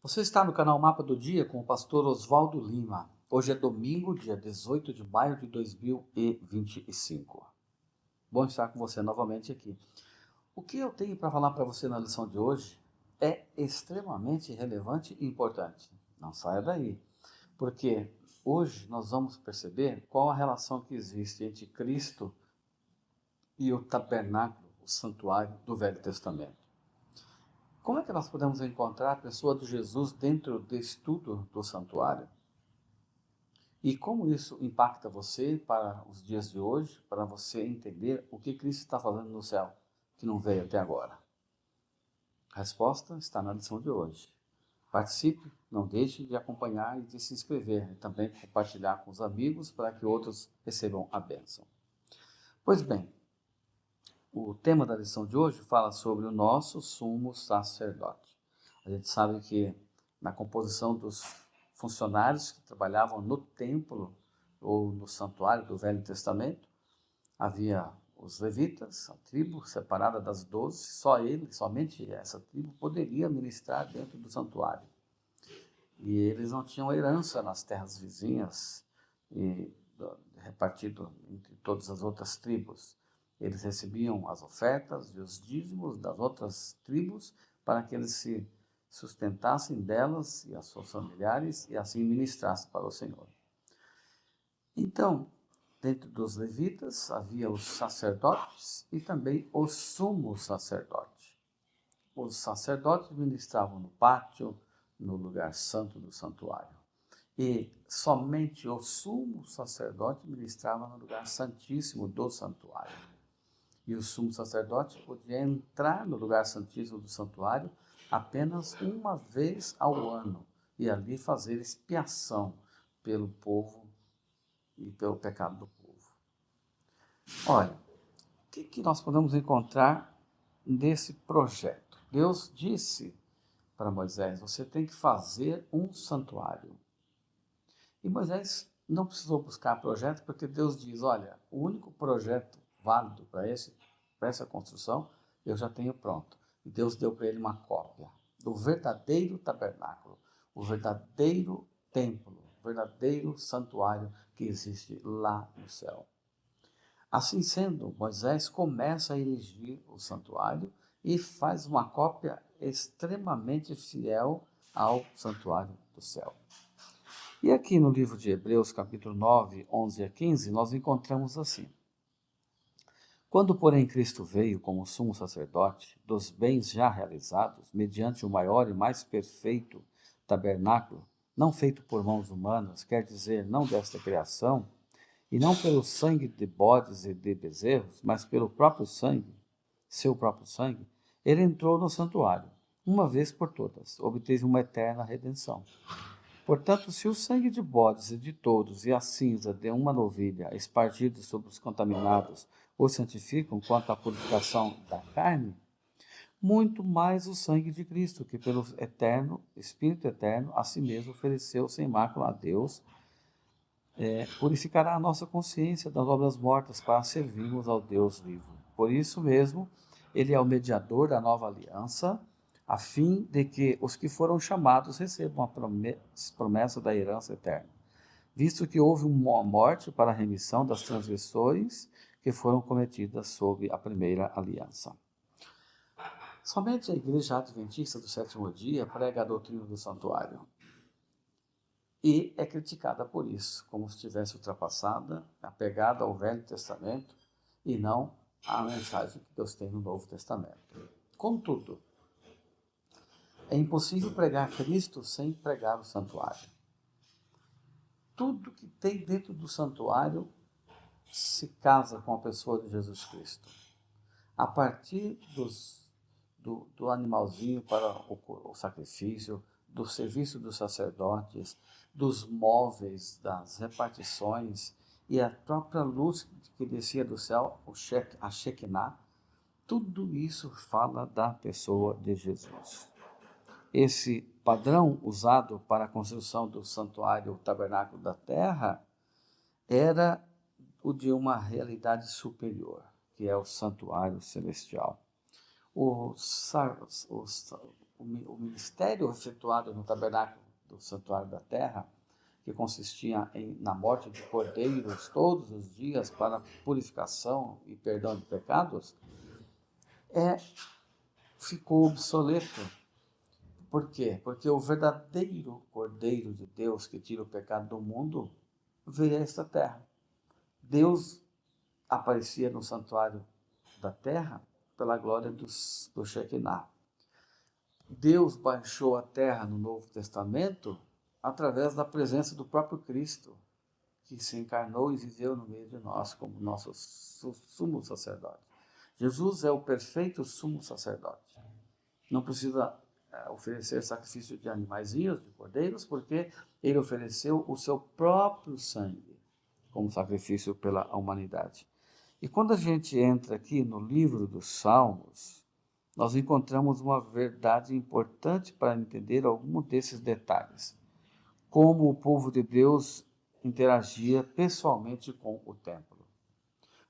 Você está no canal Mapa do Dia com o pastor Oswaldo Lima. Hoje é domingo, dia 18 de maio de 2025. Bom estar com você novamente aqui. O que eu tenho para falar para você na lição de hoje é extremamente relevante e importante. Não saia daí, porque hoje nós vamos perceber qual a relação que existe entre Cristo e o tabernáculo, o santuário do Velho Testamento. Como é que nós podemos encontrar a pessoa de Jesus dentro do estudo do santuário? E como isso impacta você para os dias de hoje, para você entender o que Cristo está fazendo no céu, que não veio até agora? A resposta está na lição de hoje. Participe, não deixe de acompanhar e de se inscrever, e também compartilhar com os amigos para que outros recebam a bênção. Pois bem, o tema da lição de hoje fala sobre o nosso sumo sacerdote. A gente sabe que na composição dos funcionários que trabalhavam no templo ou no santuário do Velho Testamento, havia os levitas, a tribo separada das 12, só ele, somente essa tribo poderia ministrar dentro do santuário. E eles não tinham herança nas terras vizinhas e repartido entre todas as outras tribos. Eles recebiam as ofertas e os dízimos das outras tribos para que eles se sustentassem delas e as suas familiares e assim ministrassem para o Senhor. Então, dentro dos levitas havia os sacerdotes e também o sumo sacerdote. Os sacerdotes ministravam no pátio, no lugar santo do santuário. E somente o sumo sacerdote ministrava no lugar santíssimo do santuário. E o sumo sacerdote podia entrar no lugar santíssimo do santuário apenas uma vez ao ano e ali fazer expiação pelo povo e pelo pecado do povo. Olha, o que nós podemos encontrar nesse projeto? Deus disse para Moisés: você tem que fazer um santuário. E Moisés não precisou buscar projeto, porque Deus diz: olha, o único projeto válido para essa construção eu já tenho pronto. E Deus deu para ele uma cópia do verdadeiro tabernáculo, o verdadeiro templo, o verdadeiro santuário que existe lá no céu. Assim sendo, Moisés começa a erigir o santuário e faz uma cópia extremamente fiel ao santuário do céu. E aqui no livro de Hebreus, capítulo 9, 11 a 15, nós encontramos assim: quando, porém, Cristo veio como sumo sacerdote dos bens já realizados, mediante o maior e mais perfeito tabernáculo, não feito por mãos humanas, quer dizer, não desta criação, e não pelo sangue de bodes e de bezerros, mas pelo próprio sangue, seu próprio sangue, ele entrou no santuário, uma vez por todas, obteve uma eterna redenção. Portanto, se o sangue de bodes e de touros e a cinza de uma novilha espargidos sobre os contaminados os santificam quanto à purificação da carne, muito mais o sangue de Cristo, que pelo eterno Espírito eterno a si mesmo ofereceu sem mácula a Deus, purificará a nossa consciência das obras mortas para servirmos ao Deus vivo. Por isso mesmo, ele é o mediador da nova aliança, a fim de que os que foram chamados recebam a promessa da herança eterna, visto que houve uma morte para a remissão das transgressões que foram cometidas sob a primeira aliança. Somente a Igreja Adventista do Sétimo Dia prega a doutrina do santuário e é criticada por isso, como se estivesse ultrapassada, apegada ao Velho Testamento e não à mensagem que Deus tem no Novo Testamento. Contudo, é impossível pregar Cristo sem pregar o santuário. Tudo que tem dentro do santuário se casa com a pessoa de Jesus Cristo. A partir do animalzinho para o sacrifício, do serviço dos sacerdotes, dos móveis, das repartições e a própria luz que descia do céu, a Shekinah, tudo isso fala da pessoa de Jesus. Esse padrão usado para a construção do santuário, o tabernáculo da terra, era o de uma realidade superior, que é o santuário celestial. o ministério efetuado no tabernáculo do santuário da terra, que consistia na morte de cordeiros todos os dias para purificação e perdão de pecados, ficou obsoleto. Por quê? Porque o verdadeiro Cordeiro de Deus que tira o pecado do mundo veio a esta terra. Deus aparecia no santuário da terra pela glória do Shekinah. Deus baixou a terra no Novo Testamento através da presença do próprio Cristo, que se encarnou e viveu no meio de nós como nosso sumo sacerdote. Jesus é o perfeito sumo sacerdote. Não precisa oferecer sacrifício de animaizinhos, de cordeiros, porque ele ofereceu o seu próprio sangue como sacrifício pela humanidade. E quando a gente entra aqui no livro dos Salmos, nós encontramos uma verdade importante para entender algum desses detalhes. Como o povo de Deus interagia pessoalmente com o templo.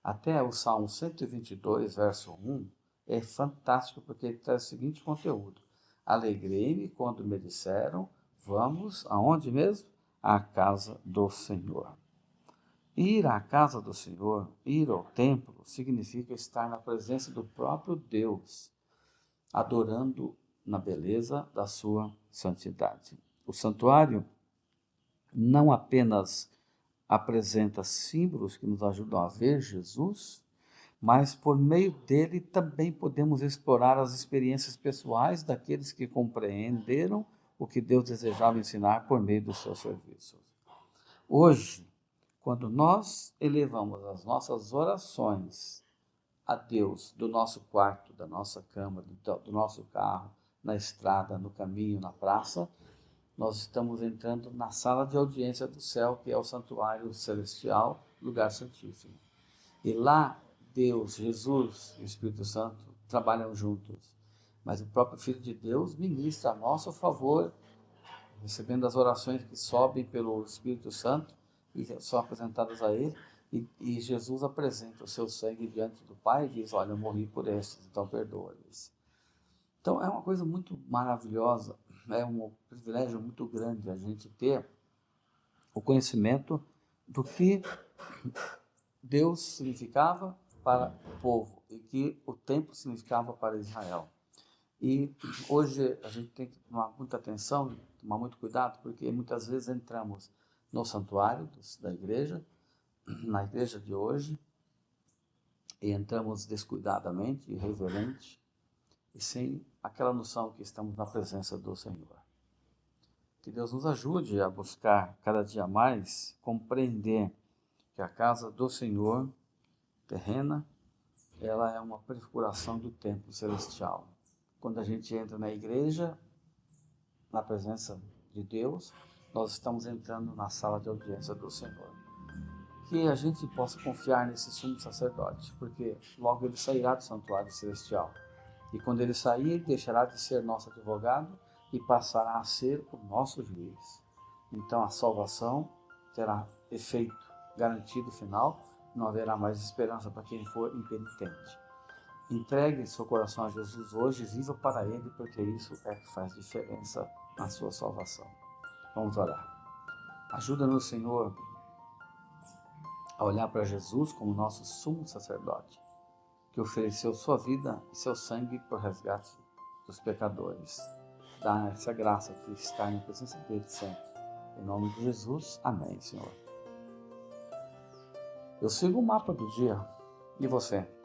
Até o Salmo 122, verso 1, é fantástico porque ele traz o seguinte conteúdo: alegrei-me quando me disseram, vamos aonde mesmo? À casa do Senhor. Ir à casa do Senhor, ir ao templo, significa estar na presença do próprio Deus, adorando na beleza da sua santidade. O santuário não apenas apresenta símbolos que nos ajudam a ver Jesus, mas por meio dele também podemos explorar as experiências pessoais daqueles que compreenderam o que Deus desejava ensinar por meio dos seus serviços. Hoje, quando nós elevamos as nossas orações a Deus do nosso quarto, da nossa cama, do nosso carro, na estrada, no caminho, na praça, nós estamos entrando na sala de audiência do céu, que é o santuário celestial, lugar santíssimo. E lá, Deus, Jesus e o Espírito Santo trabalham juntos. Mas o próprio Filho de Deus ministra a nosso favor, recebendo as orações que sobem pelo Espírito Santo e são apresentadas a Ele. E Jesus apresenta o seu sangue diante do Pai e diz, olha, eu morri por estes, então perdoa-lhes. Então é uma coisa muito maravilhosa, é um privilégio muito grande a gente ter o conhecimento do que Deus significava para o povo e que o templo significava para Israel. E hoje a gente tem que tomar muita atenção, tomar muito cuidado, porque muitas vezes entramos no santuário da igreja, na igreja de hoje, e entramos descuidadamente, irreverente, e sem aquela noção que estamos na presença do Senhor. Que Deus nos ajude a buscar cada dia mais compreender que a casa do Senhor, terrena, ela é uma prefiguração do templo celestial. Quando a gente entra na igreja, na presença de Deus, nós estamos entrando na sala de audiência do Senhor. Que a gente possa confiar nesse sumo sacerdote, porque logo ele sairá do santuário celestial. E quando ele sair, ele deixará de ser nosso advogado e passará a ser o nosso juiz. Então a salvação terá efeito garantido final, não haverá mais esperança para quem for impenitente. Entregue seu coração a Jesus hoje, viva para Ele, porque isso é que faz diferença na sua salvação. Vamos orar. Ajuda-nos, Senhor, a olhar para Jesus como nosso sumo sacerdote, que ofereceu sua vida e seu sangue por resgate dos pecadores. Dá essa graça de estar na presença dele sempre. Em nome de Jesus, amém, Senhor. Eu sigo o mapa do dia. E você?